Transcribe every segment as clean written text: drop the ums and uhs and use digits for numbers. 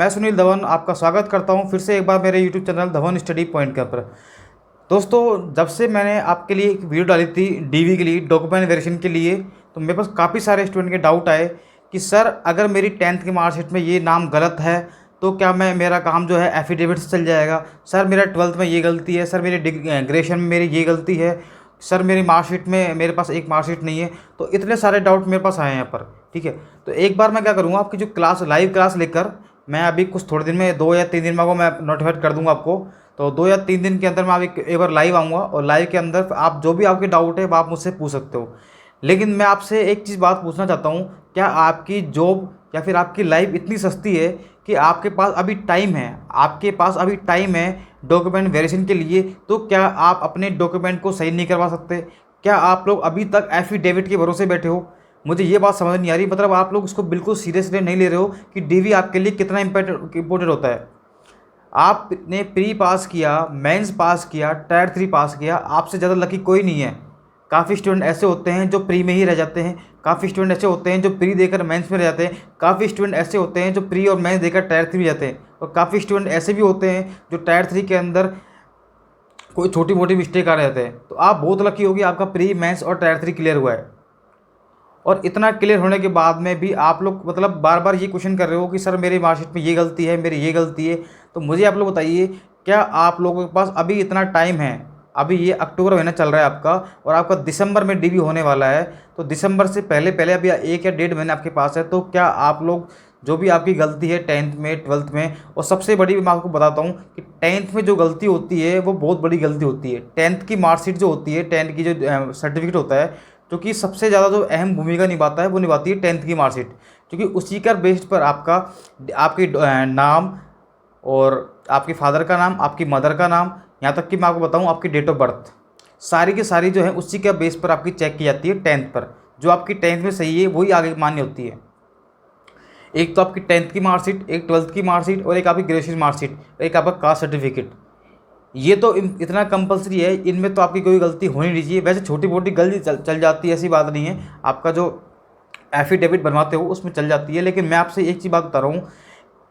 मैं सुनील धवन आपका स्वागत करता हूं फिर से एक बार मेरे YouTube channel Dhawan study point के ऊपर। दोस्तों, जब से मैंने आपके लिए एक वीडियो डाली थी डीवी के लिए, डॉक्यूमेंट वेरिफिकेशन के लिए, तो मेरे पास काफ़ी सारे स्टूडेंट के डाउट आए कि सर अगर मेरी 10th की मार्कशीट में ये नाम गलत है तो क्या मैं मेरा काम जो है एफिडेविट से चल जाएगा। सर मेरा 12th में ये गलती है, सर मेरी ग्रेजुएशन में मेरी ये गलती है, सर मेरी मार्कशीट में मेरे पास एक मार्कशीट नहीं है। तो इतने सारे डाउट मेरे पास आए हैं यहाँ पर। ठीक है, तो एक बार मैं क्या करूँगा, आपकी जो क्लास लाइव क्लास लेकर मैं अभी कुछ थोड़े दिन में 2 या 3 दिन में मैं नोटिफाइड कर दूंगा आपको। तो 2 या 3 दिन के अंदर मैं एक बार लाइव आऊँगा और लाइव के अंदर आप जो भी आपके डाउट है वो आप मुझसे पूछ सकते हो। लेकिन मैं आपसे एक चीज़ बात पूछना चाहता हूँ, क्या आपकी जॉब या फिर आपकी लाइफ इतनी सस्ती है कि आपके पास अभी टाइम है, आपके पास अभी टाइम है डॉक्यूमेंट वेरिफिकेशन के लिए, तो क्या आप अपने डॉक्यूमेंट को सही नहीं करवा सकते? क्या आप लोग अभी तक एफिडेविट के भरोसे बैठे हो? मुझे ये बात समझ नहीं आ रही। मतलब आप लोग इसको बिल्कुल सीरियसली नहीं ले रहे हो कि डीवी आपके लिए कितना इम्पोर्टेंट होता है। आपने प्री पास किया, मेंस पास किया, टायर 3 पास किया, आपसे ज़्यादा लकी कोई नहीं है। काफ़ी स्टूडेंट ऐसे होते हैं जो प्री में ही रह जाते हैं, काफ़ी स्टूडेंट ऐसे होते हैं जो प्री देकर मेंस में रह जाते हैं, काफ़ी स्टूडेंट ऐसे होते हैं जो प्री और मेंस देकर टायर 3 में जाते हैं, और काफ़ी स्टूडेंट ऐसे भी होते हैं जो टायर 3 के अंदर कोई छोटी मोटी मिस्टेक आ जाते हैं। तो आप बहुत लकी होगी, आपका प्री मेंस और टायर 3 क्लियर हुआ है। और इतना क्लियर होने के बाद में भी आप लोग मतलब बार बार ये क्वेश्चन कर रहे हो कि सर मेरी मार्कशीट में ये गलती है, मेरी ये गलती है। तो मुझे आप लोग बताइए, क्या आप लोगों के पास अभी इतना टाइम है? अभी ये अक्टूबर महीना चल रहा है आपका, और आपका दिसंबर में डीवी होने वाला है। तो दिसंबर से पहले पहले अभी 1 या 1.5 महीने आपके पास है। तो क्या आप लोग जो भी आपकी गलती है 10th में, 12th में, और सबसे बड़ी मैं आपको बताता हूँ कि 10th में जो गलती होती है वो बहुत बड़ी गलती होती है। 10th की मार्कशीट जो होती है, 10th की जो सर्टिफिकेट होता है, क्योंकि सबसे ज़्यादा जो अहम भूमिका निभाता है वो निभाती है 10th की मार्कशीट। क्योंकि उसी का बेस पर आपका आपकी नाम और आपके फादर का नाम, आपकी मदर का नाम, यहाँ तक कि मैं आपको बताऊँ आपकी डेट ऑफ बर्थ, सारी की सारी जो है उसी का बेस पर आपकी चेक की जाती है 10th पर। जो आपकी 10th में सही है वही आगे मान्य होती है। एक तो आपकी 10th की मार्कशीट, एक 12th की मार्कशीट, और एक आपकी ग्रेजुएशन मार्कशीट, एक आपका कास्ट सर्टिफिकेट। ये तो इतना कंपलसरी है, इनमें तो आपकी कोई गलती होनी नहीं चाहिए। वैसे छोटी मोटी गलती चल जाती है, ऐसी बात नहीं है। आपका जो एफिडेविट बनवाते हो उसमें चल जाती है। लेकिन मैं आपसे एक चीज़ बात बता रहा हूँ,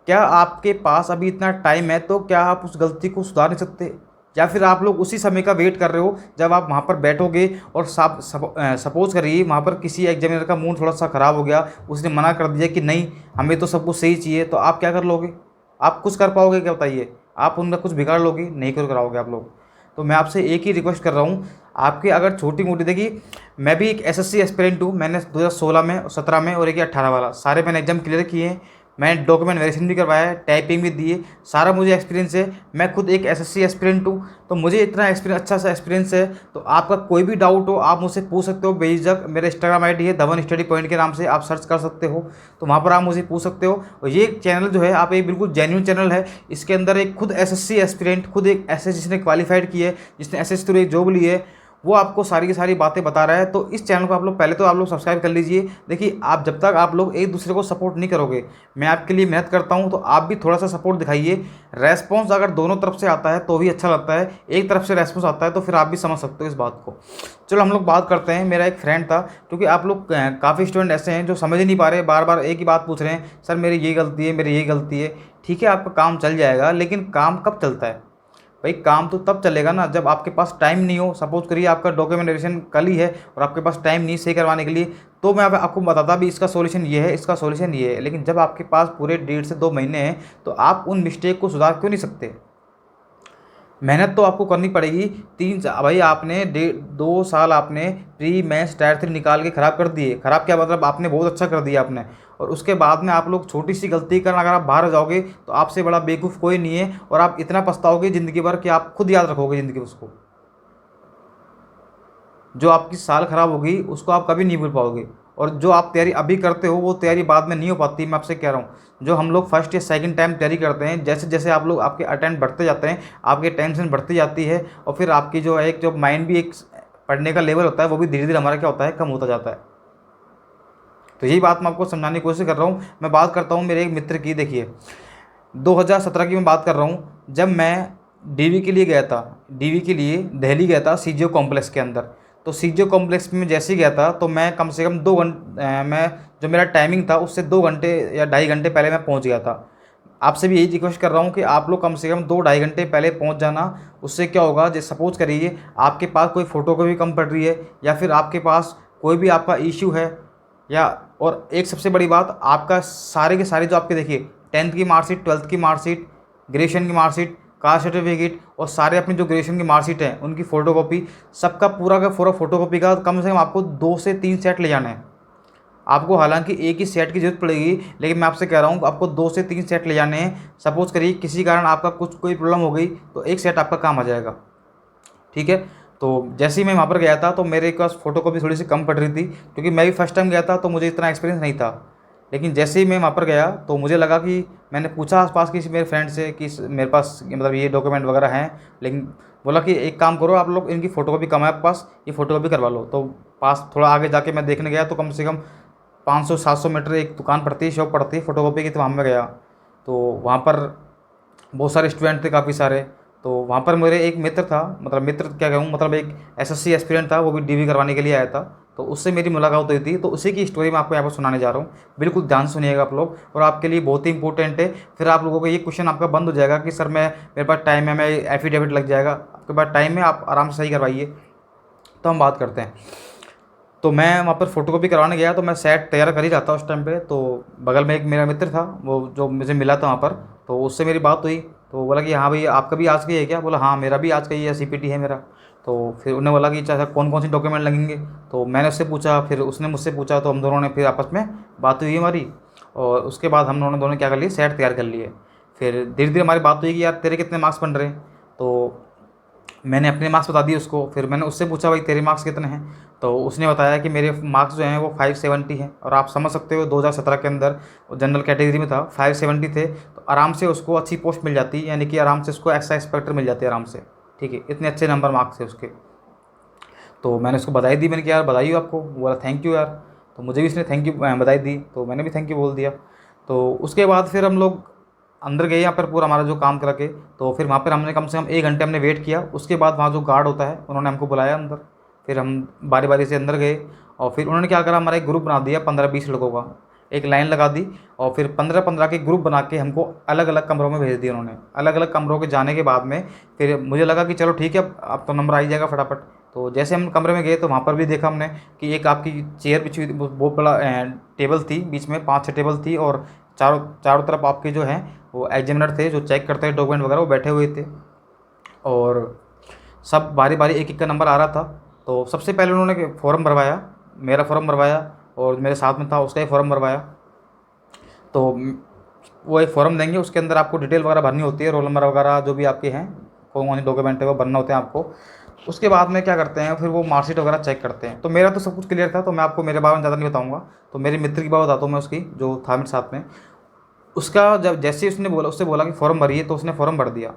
क्या आपके पास अभी इतना टाइम है तो क्या आप उस गलती को सुधार नहीं सकते? या फिर आप लोग उसी समय का वेट कर रहे हो जब आप वहाँ पर बैठोगे और सपोज करिए वहाँ पर किसी एग्जामिनर का मूड थोड़ा सा ख़राब हो गया, उसने मना कर दिया कि नहीं हमें तो सब कुछ सही चाहिए, तो आप क्या कर लोगे? आप कुछ कर पाओगे क्या, बताइए? आप उनका कुछ बिगाड़ लोगे? नहीं कर कराओगे आप लोग। तो मैं आपसे एक ही रिक्वेस्ट कर रहा हूँ, आपके अगर छोटी मोटी, देखिए मैं भी एक एसएससी एस्पिरेंट हूँ। मैंने 2016 में, 17 में और एक 18 वाला सारे मैंने एग्जाम क्लियर किए हैं। मैंने डॉक्यूमेंट वेरिफिकेशन भी करवाया है, टाइपिंग भी दी है, सारा मुझे एक्सपीरियंस है। मैं खुद एक एसएससी एस्पिरेंट हूँ, तो मुझे इतना एक्सपीरियंस, अच्छा सा एक्सपीरियंस है। तो आपका कोई भी डाउट हो आप मुझसे पूछ सकते हो बेझिझक। मेरा इंस्टाग्राम आईडी है धवन स्टडी पॉइंट के नाम से, आप सर्च कर सकते हो, तो वहाँ पर आप मुझे पूछ सकते हो। और ये चैनल जो है आप एक बिल्कुल जेन्यून चैनल है। इसके अंदर एक खुद एसएससी एस्पिरेंट, खुद एक एसएस जिसने क्वालिफाइड की है, जिसने एसएस थ्रू एक जॉब ली है, वो आपको सारी की सारी बातें बता रहा है। तो इस चैनल को आप लोग पहले तो आप लोग सब्सक्राइब कर लीजिए। देखिए, आप जब तक आप लोग एक दूसरे को सपोर्ट नहीं करोगे, मैं आपके लिए मेहनत करता हूं, तो आप भी थोड़ा सा सपोर्ट दिखाइए। रेस्पॉन्स अगर दोनों तरफ से आता है तो भी अच्छा लगता है, एक तरफ से रेस्पॉन्स आता है तो फिर आप भी समझ सकते हो इस बात को। चलो हम लोग बात करते हैं। मेरा एक फ्रेंड था, क्योंकि आप लोग काफ़ी स्टूडेंट ऐसे हैं जो समझ ही नहीं पा रहे, बार बार एक ही बात पूछ रहे हैं, सर मेरी ये गलती है, मेरी ये गलती है। ठीक है, आपका काम चल जाएगा, लेकिन काम कब चलता है भाई? काम तो तब चलेगा ना जब आपके पास टाइम नहीं हो। सपोज करिए आपका डॉक्यूमेंटेशन कल ही है और आपके पास टाइम नहीं सही करवाने के लिए, तो मैं आपको बताता भी इसका सॉल्यूशन ये है, इसका सॉल्यूशन ये है। लेकिन जब आपके पास पूरे 1.5 से 2 महीने हैं, तो आप उन मिस्टेक को सुधार क्यों नहीं सकते? मेहनत तो आपको करनी पड़ेगी। भाई आपने 2 साल आपने प्री मेंस टायर 3 निकाल के ख़राब कर दिए। ख़राब क्या मतलब, आपने बहुत अच्छा कर दिया आपने। और उसके बाद में आप लोग छोटी सी गलती करना, अगर आप बाहर हो जाओगे तो आपसे बड़ा बेवकूफ़ कोई नहीं है, और आप इतना पछताओगे ज़िंदगी भर कि आप खुद याद रखोगे ज़िंदगी उसको। जो आपकी साल ख़राब होगी उसको आप कभी नहीं भूल पाओगे। और जो आप तैयारी अभी करते हो वो तैयारी बाद में नहीं हो पाती। मैं आपसे कह रहा हूँ, जो हम लोग फर्स्ट या सेकंड टाइम तैयारी करते हैं, जैसे जैसे आप लोग आपके अटेम्प्ट बढ़ते जाते हैं, आपके टेंशन बढ़ती जाती है, और फिर आपकी जो एक जो माइंड भी एक पढ़ने का लेवल होता है वो भी धीरे धीरे हमारा क्या होता है, कम होता जाता है। तो यही बात मैं आपको समझाने की कोशिश कर रहा हूँ। मैं बात करता हूँ मेरे एक मित्र की। देखिए 2017 की मैं बात कर रहा हूँ, जब मैं डीवी के लिए गया था, डीवी के लिए दिल्ली गया था सीजीओ कॉम्प्लेक्स के अंदर। तो सीजीओ कॉम्प्लेक्स में जैसे ही गया था तो मैं कम से कम 2 घंटे, मैं जो मेरा टाइमिंग था उससे 2 घंटे या 2.5 घंटे पहले मैं पहुंच गया था। आपसे भी यही रिक्वेस्ट कर रहा हूँ कि आप लोग कम से कम 2-2.5 घंटे पहले पहुँच जाना। उससे क्या होगा, जैसे सपोज़ करिए आपके पास कोई फ़ोटोकॉपी कम पड़ रही है या फिर आपके पास कोई भी आपका इश्यू है, या और एक सबसे बड़ी बात, आपका सारे के सारे जो आपके देखिए 10th की मार्कशीट, 12th की मार्कशीट, ग्रेजुएशन की मार्कशीट, कास्ट सर्टिफिकेट और सारे अपनी जो ग्रेजुएशन की मार्कशीट है उनकी फ़ोटोकॉपी, सबका पूरा का पूरा फ़ोटोकॉपी का कम से कम आपको 2 से 3 सेट ले जाना है। आपको हालांकि एक ही सेट की ज़रूरत पड़ेगी, लेकिन मैं आपसे कह रहा हूँ आपको 2 से 3 सेट ले जाने हैं। सपोज़ करिए किसी कारण आपका कुछ कोई प्रॉब्लम हो गई तो एक सेट आपका काम आ जाएगा, ठीक है। तो जैसे ही मैं वहाँ पर गया था तो मेरे पास फ़ोटोकॉपी थोड़ी सी कम पड़ रही थी, क्योंकि मैं भी फर्स्ट टाइम गया था तो मुझे इतना एक्सपीरियंस नहीं था। लेकिन जैसे ही मैं वहाँ पर गया तो मुझे लगा कि मैंने पूछा आसपास किसी मेरे फ्रेंड से कि मेरे पास मतलब ये डॉक्यूमेंट वगैरह हैं, लेकिन बोला कि एक काम करो आप लोग, इनकी फ़ोटोकॉपी कम है आपके पास, ये फ़ोटोकॉपी करवा लो। तो पास थोड़ा आगे जाके मैं देखने गया तो कम से कम 500-700 मीटर एक दुकान पड़ती है, शॉप पड़ती है फ़ोटोकॉपी की, तो वहाँ मैं गया। तो वहाँ पर बहुत सारे स्टूडेंट थे, काफ़ी सारे। तो वहाँ पर मेरे एक मित्र था, मतलब मित्र क्या कहूँ, मतलब एक एसएससी एस्पिरेंट था, वो भी डीवी करवाने के लिए आया था। तो उससे मेरी मुलाकात हुई थी, तो उसी की स्टोरी मैं आपको यहाँ पर सुनाने जा रहा हूँ। बिल्कुल ध्यान से सुनिएगा आप लोग, और आपके लिए बहुत ही इंपॉर्टेंट है। फिर आप लोगों को ये क्वेश्चन आपका बंद हो जाएगा कि सर मैं, मेरे पास टाइम है, मैं एफिडेविट लग जाएगा। आपके पास टाइम है, आप आराम से सही करवाइए। तो हम बात करते हैं। तो मैं वहाँ पर फ़ोटोकॉपी करवाने गया, तो मैं सेट तैयार कर ही रहा था उस टाइम पे। तो बगल में एक मेरा मित्र था, वो जो मुझे मिला था वहाँ पर, तो उससे मेरी बात हुई। तो वो बोला कि हाँ भाई आपका भी आज का ही है क्या? बोला हाँ मेरा भी आज का ही है, सीपीटी है मेरा। तो फिर उन्होंने बोला कि अच्छा कौन कौन से डॉक्यूमेंट लगेंगे। तो मैंने उससे पूछा, फिर उसने मुझसे पूछा, तो हम दोनों ने फिर आपस में बात हुई हमारी। और उसके बाद हम दोनों ने क्या कर लिए, सेट तैयार कर लिए। फिर धीरे धीरे हमारी बात हुई कि यार तेरे कितने मार्क्स बन रहे हैं। तो मैंने अपने मार्क्स बता दिए उसको। फिर मैंने उससे पूछा भाई तेरे मार्क्स कितने हैं। तो उसने बताया कि मेरे मार्क्स जो हैं वो 570 हैं। और आप समझ सकते हो 2017 के अंदर वो जनरल कैटेगरी में था, 570 थे, तो आराम से उसको अच्छी पोस्ट मिल जाती, यानी कि आराम से उसको एक्साइज इंस्पेक्टर मिल जाती है आराम से, ठीक है, इतने अच्छे नंबर मार्क्स थे उसके। तो मैंने उसको बधाई दी, मैंने कहा यार बधाई हो आपको। वो बोला थैंक यू यार। तो मुझे भी इसने थैंक यू बधाई दी, तो मैंने भी थैंक यू बोल दिया। तो उसके बाद फिर हम लोग अंदर गए यहाँ पर पूरा हमारा जो काम करके। तो फिर वहाँ पर हमने कम से कम 1 घंटे हमने वेट किया। उसके बाद वहाँ जो गार्ड होता है उन्होंने हमको बुलाया अंदर। फिर हम बारी बारी से अंदर गए, और फिर उन्होंने क्या करा, हमारा एक ग्रुप बना दिया 15-20 लोगों का, एक लाइन लगा दी। और फिर 15-15 के ग्रुप बना के हमको अलग अलग कमरों में भेज दिया उन्होंने। अलग अलग कमरों के जाने के बाद में फिर मुझे लगा कि चलो ठीक है, अब तो नंबर आ ही जाएगा फटाफट। तो जैसे हम कमरे में गए तो वहाँ पर भी देखा हमने कि एक आपकी चेयर बिछी हुई थी, बहुत बड़ा टेबल थी, बीच में 5-6 टेबल थी, और चारों चारों तरफ आपके जो हैं वो एग्जामिनर थे जो चेक करते हैं डॉक्यूमेंट वगैरह, वो बैठे हुए थे। और सब बारी बारी एक एक का नंबर आ रहा था। तो सबसे पहले उन्होंने फॉर्म भरवाया, मेरा फॉर्म भरवाया, और मेरे साथ में था उसका ही फॉर्म भरवाया। तो वो एक फॉर्म देंगे, उसके अंदर आपको डिटेल वगैरह भरनी होती है, रोल नंबर वगैरह जो भी आपके हैं, कौन कौन से डॉक्यूमेंट है वो भरना होते हैं आपको। उसके बाद में क्या करते हैं, फिर वो मार्कशीट वगैरह चेक करते हैं। तो मेरा तो सब कुछ क्लियर था, तो मैं आपको मेरे बारे में ज़्यादा नहीं बताऊँगा। तो मेरे मित्र की बात बताता हूँ मैं, उसकी जो था मेरे साथ में। उसका जब जैसे ही उसने बोला, उससे बोला कि फॉर्म भरिए, तो उसने फॉर्म भर दिया।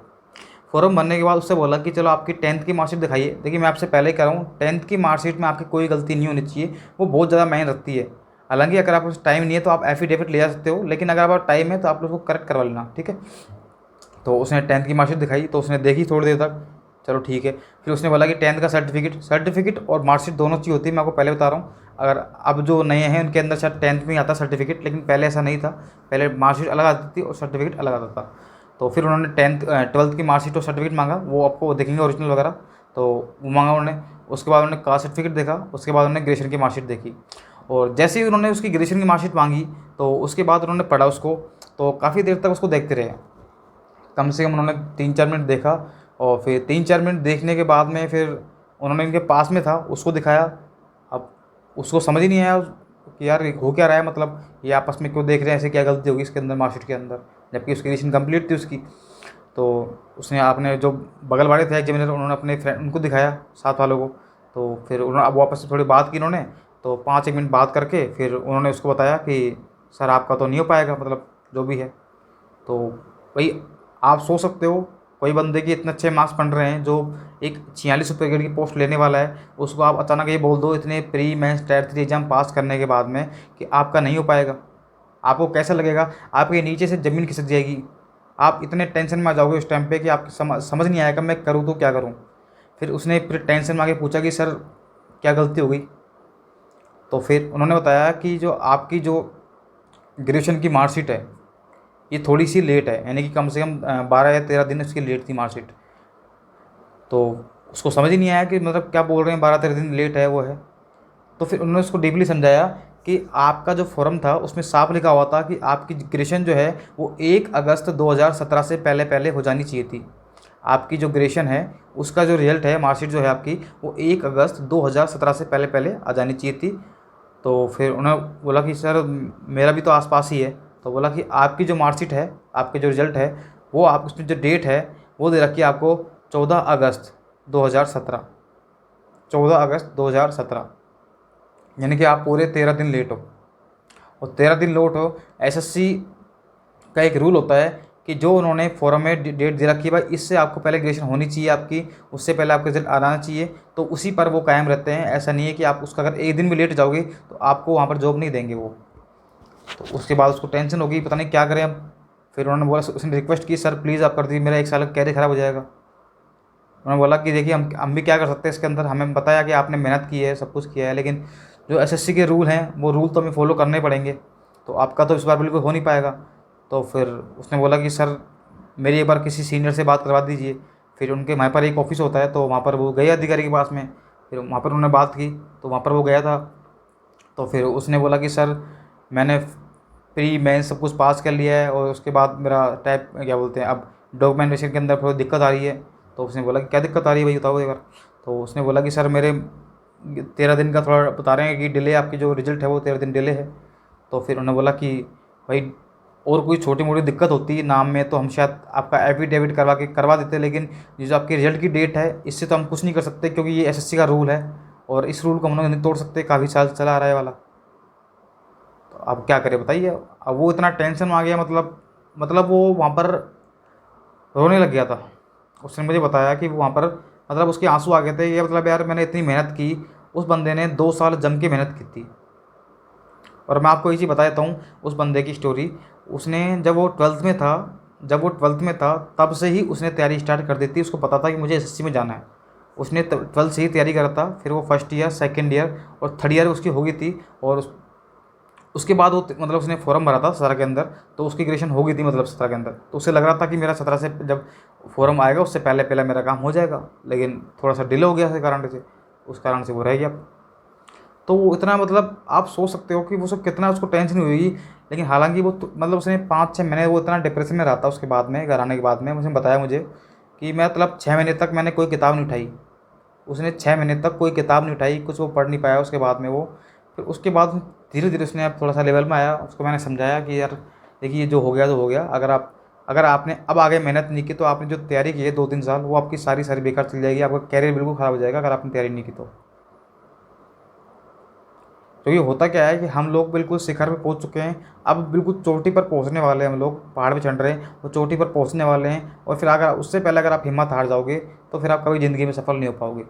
फॉर्म भरने के बाद उससे बोला कि चलो आपकी 10th की मार्कशीट दिखाइए। देखिए मैं आपसे पहले ही कह रहा हूँ, 10th की मार्कशीट में आपकी कोई गलती नहीं होनी चाहिए, वो बहुत ज़्यादा मायने रखती है। हालांकि अगर आपके पास टाइम नहीं है तो आप एफिडेविट ले जा सकते हो, लेकिन अगर आपका टाइम है तो आप उसको करेक्ट करवा लेना, ठीक है। तो उसने 10th की मार्कशीट दिखाई, तो उसने देखी थोड़ी देर तक, चलो ठीक है। फिर उसने बोला कि 10th का सर्टिफिकेट और मार्कशीट दोनों चीज़ होती है, मैं आपको पहले बता रहा हूँ। अगर अब जो नए हैं उनके अंदर शायद 10th में ही आता सर्टिफिकेट, लेकिन पहले ऐसा नहीं था। पहले मार्कशीट अलग आती थी और सर्टिफिकेट अलग आता था। तो फिर उन्होंने 12th की मार्कशीट और सर्टिफिकेट मांगा, वो आपको देखेंगे ओरिजिनल वगैरह। तो वो मांगा उन्होंने। उसके बाद उन्होंने कास्ट सर्टिफिकेट देखा, उसके बाद उन्होंने ग्रेजुएशन की मार्कशीट देखी। और जैसे ही उन्होंने उसकी ग्रेजुएशन की मार्कशीट मांगी, तो उसके बाद उन्होंने पढ़ा उसको। तो काफ़ी देर तक उसको देखते रहे, कम से कम उन्होंने 3-4 मिनट देखा। और फिर 3-4 मिनट देखने के बाद में फिर उन्होंने इनके पास में था उसको दिखाया। अब उसको समझ ही नहीं आया कि यार ये हो क्या रहा है, मतलब ये आपस में क्यों देख रहे हैं, ऐसे क्या गलती होगी इसके अंदर मार्कशीट के अंदर, जबकि उसकी ग्रेजुएशन कंप्लीट थी उसकी। तो उसने आपने जो बगल वाले थे एग्जामिनर, उन्होंने अपने फ्रेंड उनको दिखाया, साथ वालों को। तो फिर उन्होंने अब वापस से थोड़ी बात की उन्होंने। तो 5-1 मिनट बात करके फिर उन्होंने उसको बताया कि सर आपका तो नहीं हो पाएगा, मतलब जो भी है। तो भाई आप सोच सकते हो, कोई बंदे के इतने अच्छे मार्क्स बन रहे हैं, जो एक 46 रुपये ग्रेड की पोस्ट लेने वाला है, उसको आप अचानक ये बोल दो इतने pre mains tier 3 exam pass करने के बाद में कि आपका नहीं हो पाएगा। आपको कैसा लगेगा? आपके नीचे से ज़मीन खिसक जाएगी। आप इतने टेंशन में आ जाओगे उस टाइम पे कि आपको समझ नहीं आएगा मैं करूँ तो क्या करूँ। फिर उसने फिर टेंशन में आके पूछा कि सर क्या गलती हो गई। तो फिर उन्होंने बताया कि जो आपकी जो ग्रेजुएशन की मार्कशीट है, ये थोड़ी सी लेट है, यानी कि कम से कम 12 या 13 दिन इसकी लेट थी मार्कशीट। तो उसको समझ ही नहीं आया कि मतलब क्या बोल रहे हैं, 12-13 दिन लेट है वो है। तो फिर उन्होंने उसको डीपली समझाया कि आपका जो फॉर्म था उसमें साफ लिखा हुआ था कि आपकी ग्रेजुएशन जो है वो 1 अगस्त 2017 से पहले पहले हो जानी चाहिए थी। आपकी जो ग्रेजुएशन है उसका जो रिजल्ट है, मार्कशीट जो है आपकी, वो 1 अगस्त 2017 से पहले पहले आ जानी चाहिए थी। तो फिर उन्होंने बोला कि सर मेरा भी तो आसपास ही है। तो बोला कि आपकी जो मार्कशीट है, आपके जो रिज़ल्ट है, वो आप उसमें जो डेट है वो दे रखी है आपको 14 अगस्त 2017, 14 अगस्त 2017, यानी कि आप पूरे 13 दिन लेट हो। और 13 दिन लेट हो, एसएससी का एक रूल होता है कि जो उन्होंने फॉरम में डेट दे रखी है, भाई इससे आपको पहले ग्रेजुएशन होनी चाहिए आपकी, उससे पहले आपका रिजल्ट आना चाहिए, तो उसी पर वो कायम रहते हैं। ऐसा नहीं है कि आप उसका अगर एक दिन भी लेट जाओगे तो आपको वहाँ पर जॉब नहीं देंगे वो। तो उसके बाद उसको टेंशन होगी, पता नहीं क्या करें अब। फिर उन्होंने बोला, उसने रिक्वेस्ट की, सर प्लीज़ आप कर दीजिए, मेरा 1 साल का कैरियर ख़राब हो जाएगा। उन्होंने बोला कि देखिए हम भी क्या कर सकते हैं इसके अंदर, हमें बताया कि आपने मेहनत की है, सब कुछ किया है, लेकिन जो एसएससी के रूल हैं वो रूल तो हमें फॉलो करने पड़ेंगे, तो आपका तो इस बार बिल्कुल हो नहीं पाएगा। तो फिर उसने बोला कि सर मेरी एक बार किसी सीनियर से बात करवा दीजिए। फिर उनके वहाँ पर एक ऑफिस होता है, तो वहाँ पर वो गए अधिकारी के पास में, फिर वहाँ पर उन्होंने बात की, तो वहाँ पर वो गया था। तो फिर उसने बोला कि सर मैंने प्री मेंस सब कुछ पास कर लिया है, और उसके बाद मेरा टाइप क्या बोलते हैं, अब डॉक्यूमेंटेशन के अंदर थोड़ी दिक्कत आ रही है। तो उसने बोला कि क्या दिक्कत आ रही है भाई, बताओ एक बार। तो उसने बोला कि सर मेरे 13 दिन का थोड़ा बता रहे हैं कि डिले, आपकी जो रिजल्ट है वो 13 दिन डिले है। तो फिर उन्होंने बोला कि भाई और कोई छोटी मोटी दिक्कत होती है नाम में तो हम शायद आपका एफिडेविट करवा देते, लेकिन ये जो आपकी रिजल्ट की डेट है इससे तो हम कुछ नहीं कर सकते, क्योंकि ये एसएससी का रूल है और इस रूल को हम लोग नहीं तोड़ सकते, काफ़ी साल चला आ रहा है वाला। तो अब क्या करें बताइए। अब वो इतना टेंशन में आ गया, मतलब वो वहाँ पर रोने लग गया था। उसने मुझे बताया कि वो वहाँ पर मतलब उसके आंसू आ गए थे। ये मतलब यार मैंने इतनी मेहनत की, उस बंदे ने 2 साल जम के मेहनत की थी। और मैं आपको ये चीज़ बता देता हूँ उस बंदे की स्टोरी। उसने जब वो ट्वेल्थ में था तब से ही उसने तैयारी स्टार्ट कर दी थी। उसको पता था कि मुझे एसएससी में जाना है। उसने ट्वेल्थ से ही तैयारी करा था। फिर वो फर्स्ट ईयर, सेकेंड ईयर और थर्ड ईयर उसकी हो गई थी। और उसके बाद वो मतलब उसने फॉर्म भरा था 17 के अंदर, तो उसकी ग्रेजुएशन हो गई थी मतलब 17 के अंदर। तो उसे लग रहा था कि मेरा 17 से जब फॉर्म आएगा उससे पहले पहले मेरा काम हो जाएगा, लेकिन थोड़ा सा डिले हो गया उस कारण से वो रह गया। तो वो इतना मतलब आप सोच सकते हो कि वो सब कितना उसको टेंशन हुई। लेकिन हालांकि वो मतलब उसने 5-6 महीने वो इतना डिप्रेशन में रहा था। उसके बाद में घर आने के बाद में उसने बताया मुझे कि मैं मतलब 6 महीने तक मैंने कोई किताब नहीं उठाई। उसने 6 महीने तक कोई किताब नहीं उठाई, कुछ वो पढ़ नहीं पाया उसके बाद में वो। फिर उसके बाद धीरे धीरे उसने अब थोड़ा सा लेवल में आया। उसको मैंने समझाया कि यार देखिए जो हो गया तो हो गया। अगर आपने अब आगे मेहनत नहीं की तो आपने जो तैयारी की है 2-3 साल, वो आपकी सारी सारी बेकार चल जाएगी। आपका कैरियर बिल्कुल ख़राब हो जाएगा अगर आपने तैयारी नहीं की तो। क्योंकि होता क्या है कि हम लोग बिल्कुल शिखर पे पहुंच चुके हैं, अब बिल्कुल चोटी पर पहुंचने वाले हैं। हम लोग पहाड़ पे चढ़ रहे हैं, वो चोटी पर पहुंचने वाले हैं। और फिर अगर उससे पहले अगर आप हिम्मत हार जाओगे तो फिर आप कभी ज़िंदगी में सफल नहीं हो पाओगे।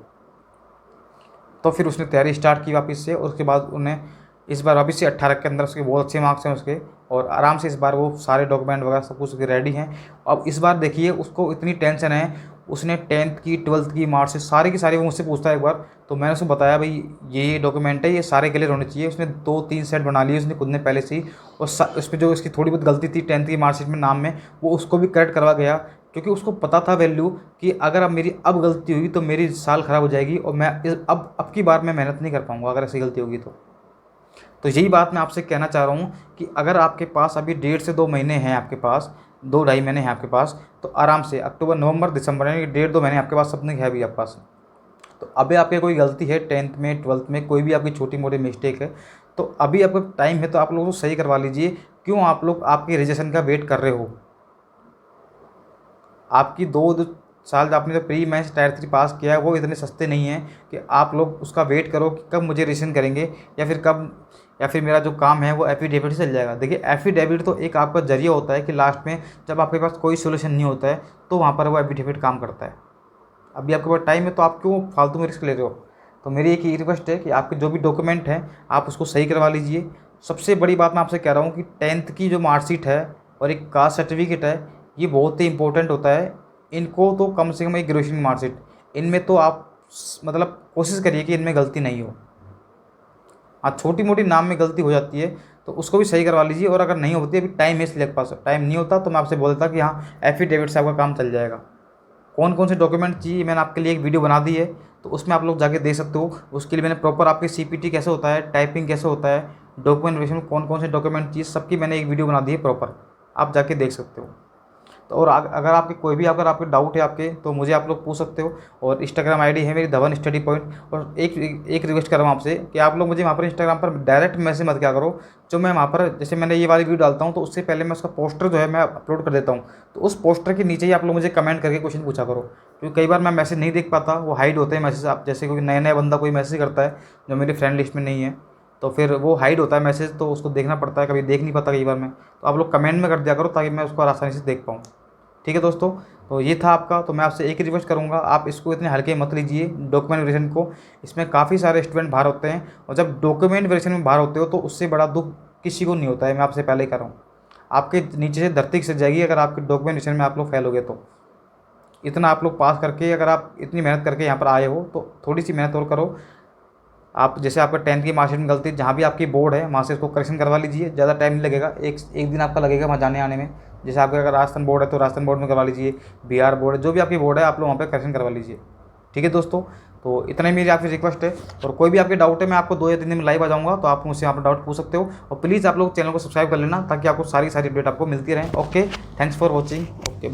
तो फिर उसने तैयारी स्टार्ट की वापस से। और उसके बाद उन्हें इस बार वापस से 18 के अंदर उसके बहुत अच्छे मार्क्स हैं उसके, और आराम से इस बार वो सारे डॉक्यूमेंट वगैरह सब कुछ उसके रेडी हैं। अब इस बार देखिए उसको इतनी टेंशन है। उसने 10th की 12th की मार्क्स सारी की सारी वो मुझसे पूछता है एक बार। तो मैंने उसको बताया भाई ये डॉक्यूमेंट है, ये सारे क्लियर होने चाहिए। उसने 2-3 सेट बना लिए उसने खुद ने पहले से ही। और उसमें जो इसकी थोड़ी बहुत गलती थी 10th की मार्कशीट में नाम में, वो उसको भी करेक्ट करवा गया। क्योंकि उसको पता था वैल्यू कि अगर अब मेरी अब गलती हुई तो मेरी साल ख़राब हो जाएगी, और मैं अब की बार मैं मेहनत नहीं कर पाऊंगा अगर ऐसी गलती होगी तो यही बात मैं आपसे कहना चाह रहा हूँ कि अगर आपके पास अभी 1.5 से 2 महीने हैं, आपके पास 2-2.5 महीने हैं आपके पास, तो आराम से अक्टूबर नवंबर दिसंबर यानी कि 1.5-2 महीने आपके पास सपने है अभी आपके पास। तो अभी आपके कोई गलती है 10th में 12th में, कोई भी आपकी छोटी मोटी मिस्टेक है, तो अभी आपका टाइम है, तो आप लोगों को सही करवा लीजिए। क्यों आप लोग आपकी रजिस्ट्रेशन का वेट कर रहे हो? आपकी 2 साल जो आपने जो प्री मेंस टायर 3 पास किया है वो इतने सस्ते नहीं हैं कि आप लोग उसका वेट करो कि कब मुझे रजिस्ट्रेशन करेंगे, या फिर मेरा जो काम है वो एफिडेविट से चल जाएगा। देखिए एफिडेविट तो एक आपका जरिया होता है कि लास्ट में जब आपके पास कोई सोल्यूशन नहीं होता है तो वहाँ पर वो एफिडेविट काम करता है। अभी आपके पास टाइम है तो आप क्यों फालतू में रिस्क ले रहे हो? तो मेरी एक ही रिक्वेस्ट है कि आपके जो भी डॉक्यूमेंट हैं आप उसको सही करवा लीजिए। सबसे बड़ी बात मैं आपसे कह रहा हूँ कि 10th की जो मार्कशीट है और एक कास्ट सर्टिफिकेट है, ये बहुत ही इंपॉर्टेंट होता है। इनको तो कम से कम एक ग्रेजुएशन की मार्कशीट, इनमें तो आप मतलब कोशिश करिए कि इनमें गलती नहीं हो। हाँ छोटी मोटी नाम में गलती हो जाती है तो उसको भी सही करवा लीजिए। और अगर नहीं होती, अभी टाइम है इसलिए पास टाइम नहीं होता, तो मैं आपसे बोल देता कि हाँ एफिडेविट से आपका काम चल जाएगा। कौन कौन से डॉक्यूमेंट चाहिए मैंने आपके लिए एक वीडियो बना दी है, तो उसमें आप लोग जाके देख सकते हो। उसके लिए मैंने प्रॉपर आपके सीपीटी कैसे होता है, टाइपिंग कैसे होता है, डॉक्यूमेंट वेरिफिकेशन में कौन कौन से डॉक्यूमेंट चाहिए, सबकी मैंने एक वीडियो बना दी है प्रॉपर, आप जाके देख सकते हो। तो और अगर आपके कोई भी अगर आपके डाउट है आपके, तो मुझे आप लोग पूछ सकते हो। और इंस्टाग्राम आईडी है मेरी धवन स्टडी पॉइंट। और एक रिक्वेस्ट कर रहा हूँ आपसे कि आप लोग मुझे वहाँ पर इंस्टाग्राम पर डायरेक्ट मैसेज मत किया करो। जो मैं वहाँ पर जैसे मैंने ये वाली वीडियो डालता हूँ, तो उससे पहले मैं उसका पोस्टर जो है मैं अपलोड कर देता हूँ। तो उस पोस्टर के नीचे ही आप लोग मुझे कमेंट करके क्वेश्चन पूछा करो, क्योंकि कई बार मैं मैसेज नहीं देख पाता, वो हाइड होते हैं मैसेज। आप जैसे कोई नया नया बंदा कोई मैसेज करता है जो मेरी फ्रेंड लिस्ट में नहीं है, तो फिर वो हाइड होता है मैसेज, तो उसको देखना पड़ता है, कभी देख नहीं पाता कई बार मैं। तो आप लोग कमेंट में कर दिया करो ताकि मैं उसको आसानी से देख पाऊँ। ठीक है दोस्तों, तो ये था आपका। तो मैं आपसे एक ही रिक्वेस्ट करूंगा, आप इसको इतने हल्के मत लीजिए डॉक्यूमेंट वेरिफिकेशन को। इसमें काफ़ी सारे स्टूडेंट बाहर होते हैं, और जब डॉक्यूमेंट वेरिफिकेशन में बाहर होते हो तो उससे बड़ा दुख किसी को नहीं होता है। मैं आपसे पहले ही कर रहा हूँ, आपके नीचे से धरती खिसक जाएगी अगर आपके डॉक्यूमेंट वेरिफिकेशन में आप लोग फेल हो गए। तो इतना आप लोग पास करके, अगर आप इतनी मेहनत करके यहाँ पर आए हो, तो थोड़ी सी मेहनत और करो। आप जैसे आपका 10th की मार्कशीट में गलती, जहाँ भी आपकी बोर्ड है वहाँ से इसको करेक्शन करवा लीजिए। ज़्यादा टाइम नहीं लगेगा, एक दिन आपका लगेगा वहाँ जाने आने में। जैसे आपका अगर राजस्थान बोर्ड है तो राजस्थान बोर्ड में करवा लीजिए, बिहार बोर्ड है, जो भी आपकी बोर्ड है आप लोग वहाँ पर करेक्शन करवा लीजिए। ठीक है दोस्तों, तो इतना ही मेरी आपकी रिक्वेस्ट है। और कोई भी आपके डाउट है, मैं आपको 2 या 3 दिन में लाइव आ जाऊँगा, तो आप मुझसे यहाँ पर डाउट पूछ सकते हो। और प्लीज़ आप लोग चैनल को सब्सक्राइब कर लेना ताकि आपको सारी अपडेट आपको मिलती रहे। Okay, thanks for watching. Okay.